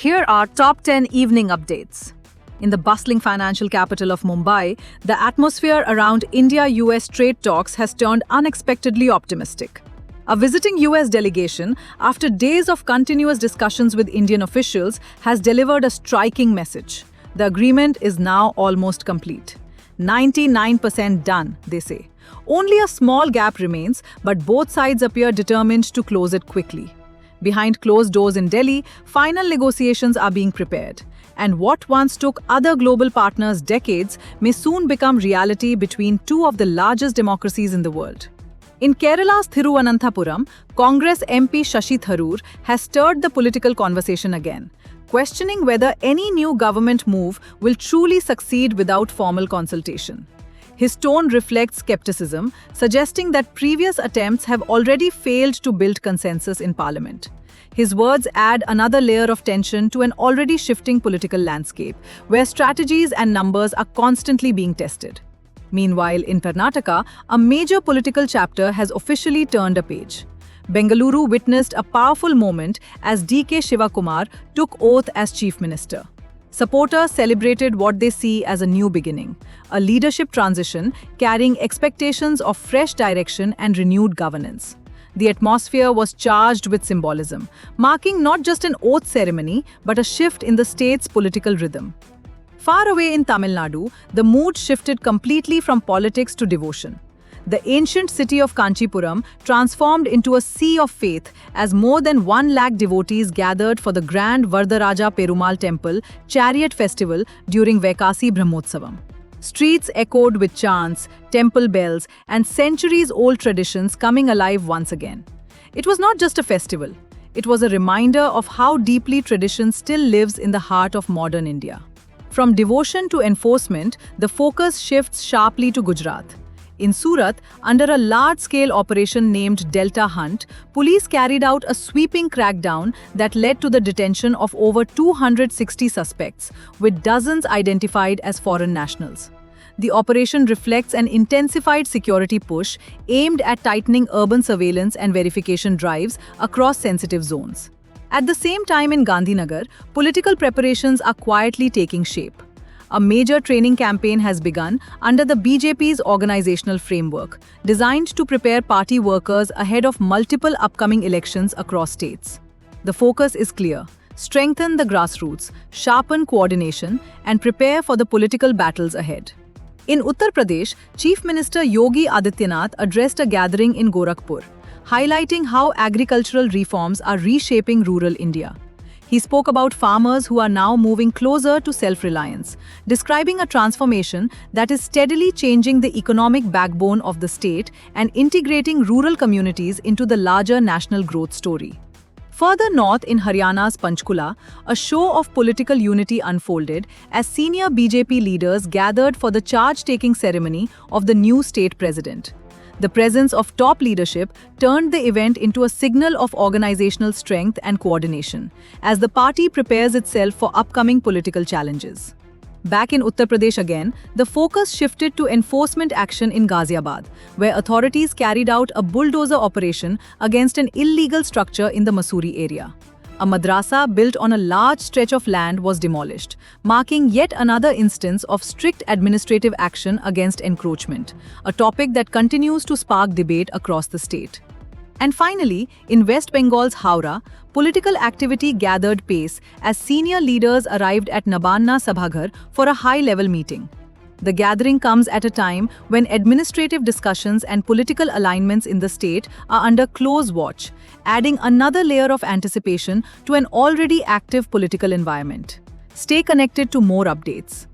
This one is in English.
Here are top 10 evening updates. In the bustling financial capital of Mumbai, the atmosphere around India-US trade talks has turned unexpectedly optimistic. A visiting US delegation, after days of continuous discussions with Indian officials, has delivered a striking message. The agreement is now almost complete. 99% done, they say. Only a small gap remains, but both sides appear determined to close it quickly. Behind closed doors in Delhi, final negotiations are being prepared. And what once took other global partners decades may soon become reality between two of the largest democracies in the world. In Kerala's Thiruvananthapuram, Congress MP Shashi Tharoor has stirred the political conversation again, questioning whether any new government move will truly succeed without formal consultation. His tone reflects skepticism, suggesting that previous attempts have already failed to build consensus in parliament. His words add another layer of tension to an already shifting political landscape, where strategies and numbers are constantly being tested. Meanwhile, in Karnataka, a major political chapter has officially turned a page. Bengaluru witnessed a powerful moment as D.K. Shivakumar took oath as Chief Minister. Supporters celebrated what they see as a new beginning, a leadership transition carrying expectations of fresh direction and renewed governance. The atmosphere was charged with symbolism, marking not just an oath ceremony but a shift in the state's political rhythm. Far away in Tamil Nadu, the mood shifted completely from politics to devotion. The ancient city of Kanchipuram transformed into a sea of faith as more than 1 lakh devotees gathered for the grand Vardaraja Perumal Temple chariot festival during Vaikasi Brahmotsavam. Streets echoed with chants, temple bells, and centuries-old traditions coming alive once again. It was not just a festival. It was a reminder of how deeply tradition still lives in the heart of modern India. From devotion to enforcement, the focus shifts sharply to Gujarat. In Surat, under a large-scale operation named Delta Hunt, police carried out a sweeping crackdown that led to the detention of over 260 suspects, with dozens identified as foreign nationals. The operation reflects an intensified security push aimed at tightening urban surveillance and verification drives across sensitive zones. At the same time in Gandhinagar, political preparations are quietly taking shape. A major training campaign has begun under the BJP's organizational framework, designed to prepare party workers ahead of multiple upcoming elections across states. The focus is clear: strengthen the grassroots, sharpen coordination, and prepare for the political battles ahead. In Uttar Pradesh, Chief Minister Yogi Adityanath addressed a gathering in Gorakhpur, highlighting how agricultural reforms are reshaping rural India. He spoke about farmers who are now moving closer to self-reliance, describing a transformation that is steadily changing the economic backbone of the state and integrating rural communities into the larger national growth story. Further north in Haryana's Panchkula, a show of political unity unfolded as senior BJP leaders gathered for the charge-taking ceremony of the new state president. The presence of top leadership turned the event into a signal of organizational strength and coordination, as the party prepares itself for upcoming political challenges. Back in Uttar Pradesh again, the focus shifted to enforcement action in Ghaziabad, where authorities carried out a bulldozer operation against an illegal structure in the Mussoorie area. A madrasa built on a large stretch of land was demolished, marking yet another instance of strict administrative action against encroachment, a topic that continues to spark debate across the state. And finally, in West Bengal's Howrah, political activity gathered pace as senior leaders arrived at Nabanna Sabhaghar for a high-level meeting. The gathering comes at a time when administrative discussions and political alignments in the state are under close watch, adding another layer of anticipation to an already active political environment. Stay connected to more updates.